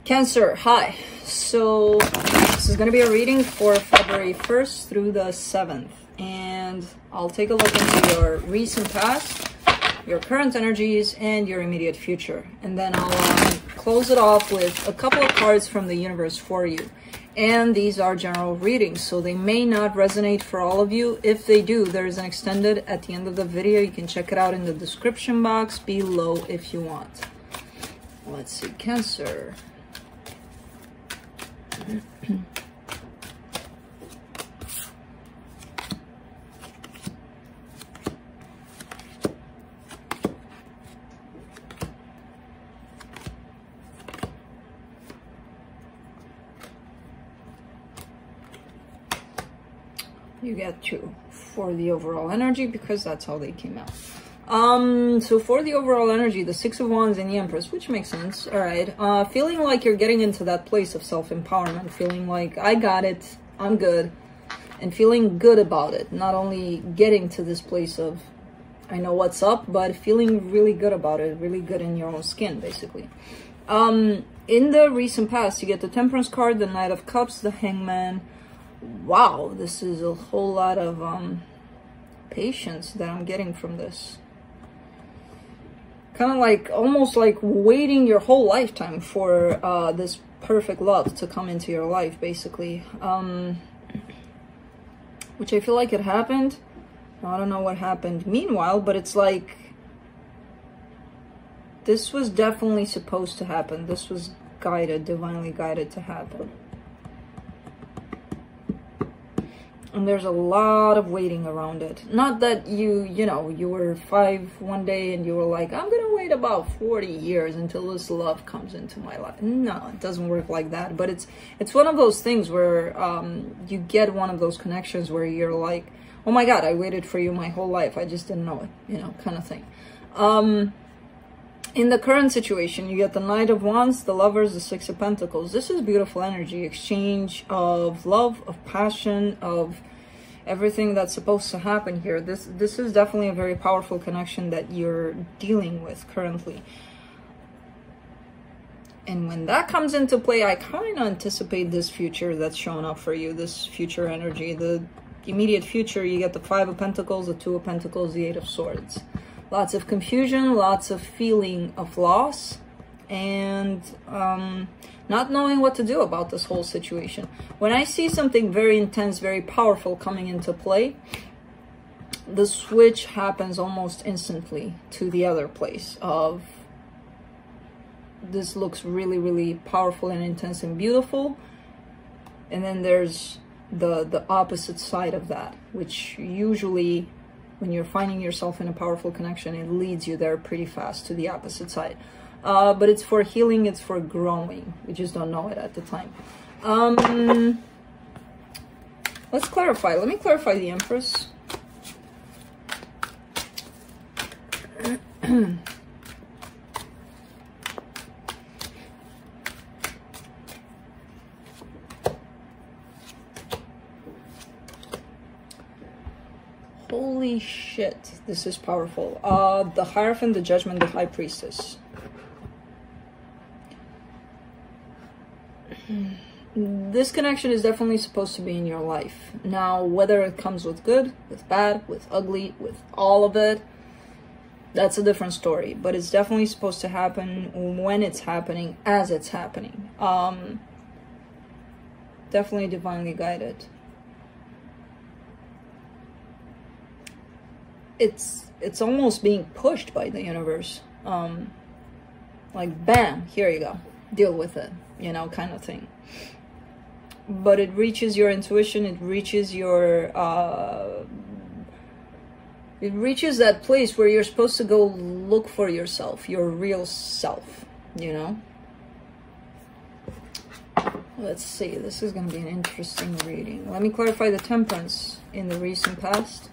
Cancer, hi. So this is going to be a reading for February 1st through the 7th. And I'll take a look into your recent past, your current energies, and your immediate future. And then I'll close it off with a couple of cards from the universe for you. And these are general readings, so they may not resonate for all of you. If they do, there is an extended at the end of the video. You can check it out in the description box below if you want. Let's see, Cancer. You get 2 for the overall energy because that's how they came out. So for the overall energy, the 6 of Wands and the Empress, which makes sense. All right. Feeling like you're getting into that place of self-empowerment, feeling like I got it, I'm good, and feeling good about it. Not only getting to this place of I know what's up, but feeling really good about it, really good in your own skin, basically. In the recent past, you get the Temperance card, the Knight of Cups, the Hangman. Wow, this is a whole lot of patience that I'm getting from this. Kind of like, almost like waiting your whole lifetime for this perfect love to come into your life, basically. Which I feel like it happened. I don't know what happened meanwhile, but it's like, this was definitely supposed to happen. This was guided, divinely guided to happen. And there's a lot of waiting around it. Not that you were 5 one day and you were like, I'm gonna wait about 40 years until this love comes into my life. No, it doesn't work like that. But it's one of those things where you get one of those connections where you're like, oh my God, I waited for you my whole life. I just didn't know it, kind of thing. In the current situation, you get the Knight of Wands, the Lovers, the 6 of Pentacles. This is beautiful energy, exchange of love, of passion, of everything that's supposed to happen here. This is definitely a very powerful connection that you're dealing with currently. And when that comes into play, I kind of anticipate this future that's showing up for you, this future energy. The immediate future, you get the 5 of Pentacles, the 2 of Pentacles, the 8 of Swords. Lots of confusion, lots of feeling of loss, and not knowing what to do about this whole situation. When I see something very intense, very powerful coming into play, the switch happens almost instantly to the other place of, this looks really, really powerful and intense and beautiful. And then there's the opposite side of that, which usually, when you're finding yourself in a powerful connection, it leads you there pretty fast to the opposite side. But it's for healing, it's for growing. We just don't know it at the time. Let's clarify. Let me clarify the Empress. Holy shit, this is powerful. The Hierophant, the Judgment, the High Priestess. This connection is definitely supposed to be in your life. Now, whether it comes with good, with bad, with ugly, with all of it, that's a different story. But it's definitely supposed to happen when it's happening, as it's happening. Definitely divinely guided. It's almost being pushed by the universe. Like, bam, here you go. Deal with it, kind of thing. But it reaches your intuition, it reaches your, it reaches that place where you're supposed to go look for yourself, your real self, Let's see, this is going to be an interesting reading. Let me clarify the Temperance in the recent past.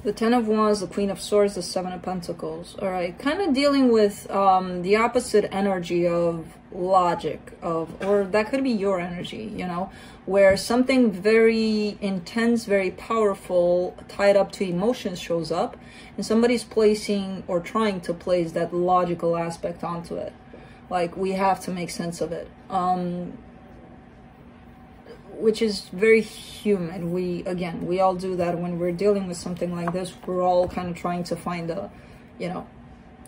The Ten of Wands, the Queen of Swords, the Seven of Pentacles. All right, kind of dealing with the opposite energy of logic, or that could be your energy, you know, where something very intense, very powerful, tied up to emotions shows up, and somebody's placing or trying to place that logical aspect onto it. Like, we have to make sense of it. Which is very human. We all do that when we're dealing with something like this. We're all kind of trying to find a, you know,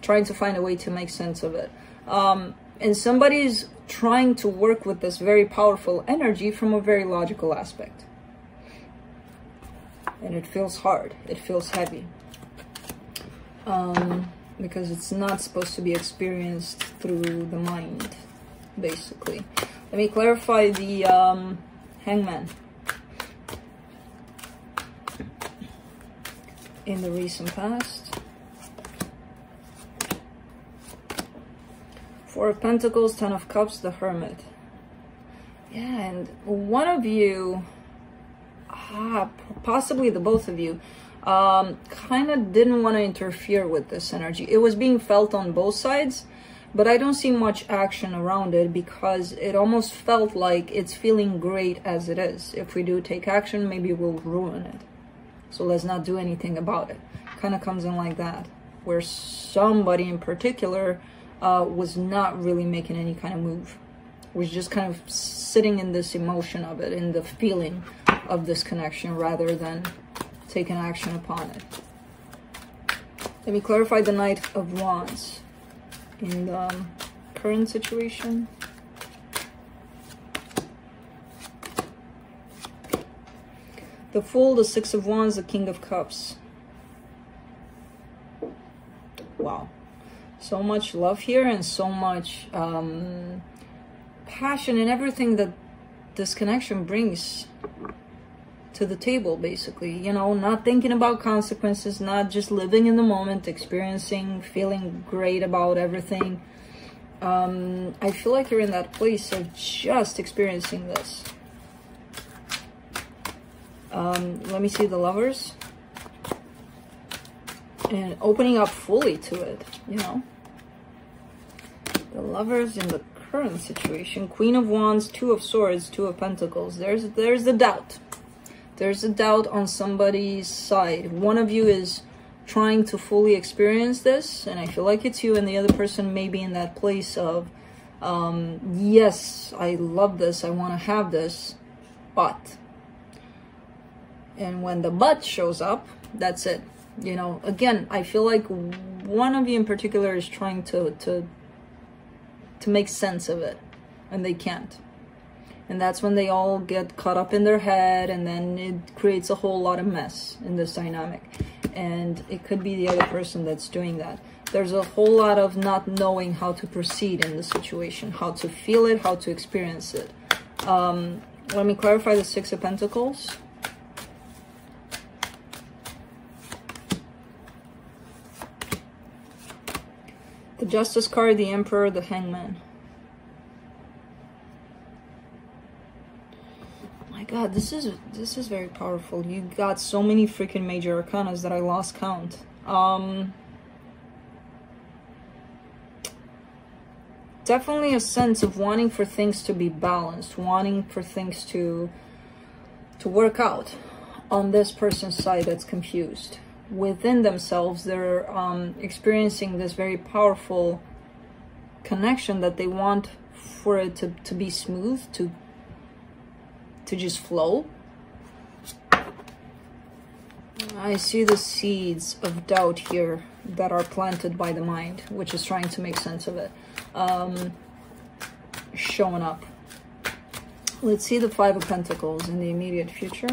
trying to find a way to make sense of it. And somebody's trying to work with this very powerful energy from a very logical aspect. And it feels hard. It feels heavy. Because it's not supposed to be experienced through the mind, basically. Let me clarify the Hangman in the recent past. Four of Pentacles, Ten of Cups, the Hermit. Yeah, and one of you, possibly the both of you, kind of didn't want to interfere with this energy. It was being felt on both sides, but I don't see much action around it because it almost felt like it's feeling great as it is. If we do take action, maybe we'll ruin it. So let's not do anything about it. Kind of comes in like that, where somebody in particular was not really making any kind of move. Was just kind of sitting in this emotion of it, in the feeling of this connection, rather than taking action upon it. Let me clarify the Knight of Wands in the current situation. The Fool, the Six of Wands, the King of Cups. Wow. So much love here and so much passion and everything that this connection brings to the table, basically. You know, not thinking about consequences, not just living in the moment, experiencing, feeling great about everything. I feel like you're in that place of just experiencing this. Let me see the Lovers. And opening up fully to it, you know. The Lovers in the current situation. Queen of Wands, Two of Swords, Two of Pentacles. There's the doubt. There's a doubt on somebody's side. One of you is trying to fully experience this, and I feel like it's you, and the other person may be in that place of, yes, I love this, I want to have this, but. And when the but shows up, that's it. You know, again, I feel like one of you in particular is trying to make sense of it, and they can't. And that's when they all get caught up in their head, and then it creates a whole lot of mess in this dynamic. And it could be the other person that's doing that. There's a whole lot of not knowing how to proceed in the situation, how to feel it, how to experience it. Let me clarify the Six of Pentacles. The Justice card, the Emperor, the Hangman. God, this is very powerful. You got so many freaking major arcanas that I lost count. Definitely a sense of wanting for things to be balanced, wanting for things to work out on this person's side that's confused. Within themselves, they're experiencing this very powerful connection that they want for it to be smooth, to just flow. I see the seeds of doubt here that are planted by the mind, which is trying to make sense of it, showing up. Let's see the Five of Pentacles in the immediate future.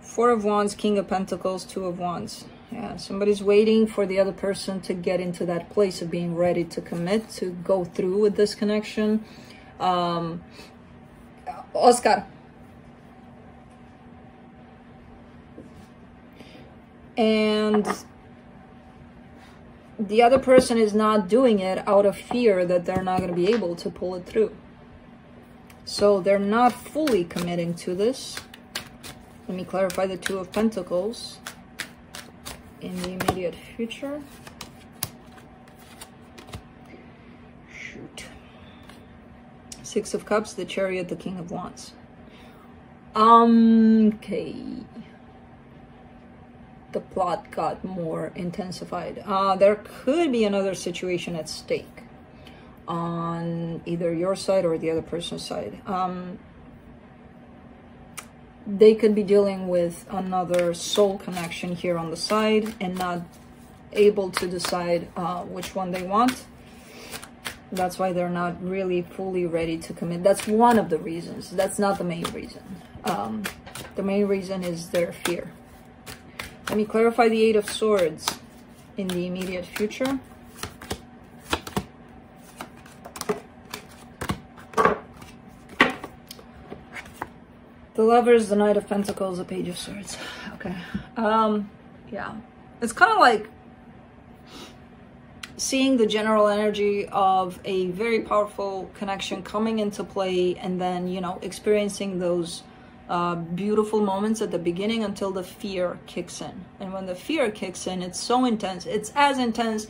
Four of Wands, King of Pentacles, Two of Wands. Yeah, somebody's waiting for the other person to get into that place of being ready to commit, to go through with this connection. Oscar. And the other person is not doing it out of fear that they're not going to be able to pull it through. So they're not fully committing to this. Let me clarify the Two of Pentacles in the immediate future. Shoot. Six of Cups, the Chariot, the King of Wands. Okay. The plot got more intensified. There could be another situation at stake on either your side or the other person's side. They could be dealing with another soul connection here on the side and not able to decide which one they want. That's why they're not really fully ready to commit. That's one of the reasons. That's not the main reason. The main reason is their fear. Let me clarify the Eight of Swords in the immediate future. The Lovers, the Knight of Pentacles, the Page of Swords. Okay. Yeah. It's kind of like seeing the general energy of a very powerful connection coming into play, and then, you know, experiencing those beautiful moments at the beginning until the fear kicks in. And when the fear kicks in, it's so intense. It's as intense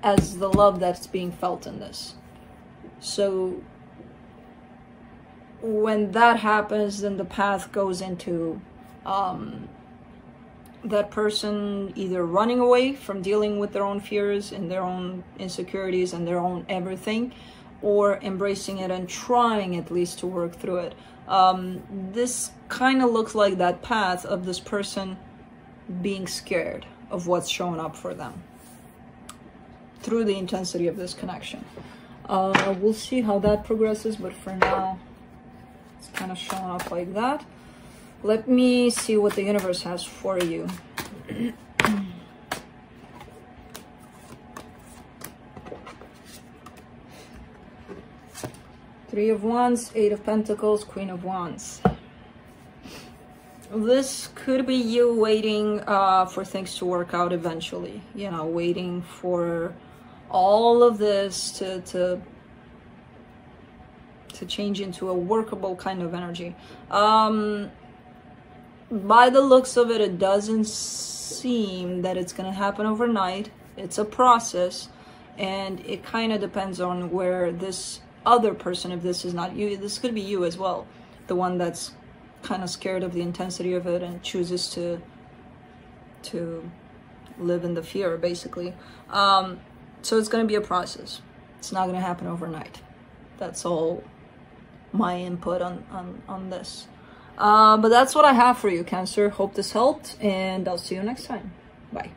as the love that's being felt in this. So when that happens, then the path goes into that person either running away from dealing with their own fears and their own insecurities and their own everything, or embracing it and trying at least to work through it. This kind of looks like that path of this person being scared of what's showing up for them through the intensity of this connection. We'll see how that progresses, but for now, it's kind of showing up like that. Let me see what the universe has for you. Three of Wands, Eight of Pentacles, Queen of Wands. This could be you waiting for things to work out eventually. You know, waiting for all of this to change into a workable kind of energy. By the looks of it, it doesn't seem that it's going to happen overnight. It's a process, and it kind of depends on where this other person, if this is not you, this could be you as well, the one that's kind of scared of the intensity of it and chooses to live in the fear, basically. So it's going to be a process. It's not going to happen overnight. That's all my input on this. But that's what I have for you, Cancer. Hope this helped, and I'll see you next time. Bye.